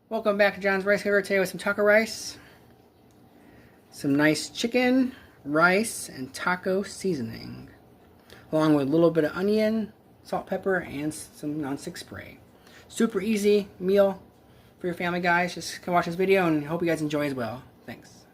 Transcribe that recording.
Welcome back to John's Rice Cooker. Today with some taco rice, some nice chicken, rice, and taco seasoning, along with a little bit of onion, salt, pepper, and some nonstick spray. Super easy meal for your family, guys. Just come watch this video and hope you guys enjoy as well. Thanks.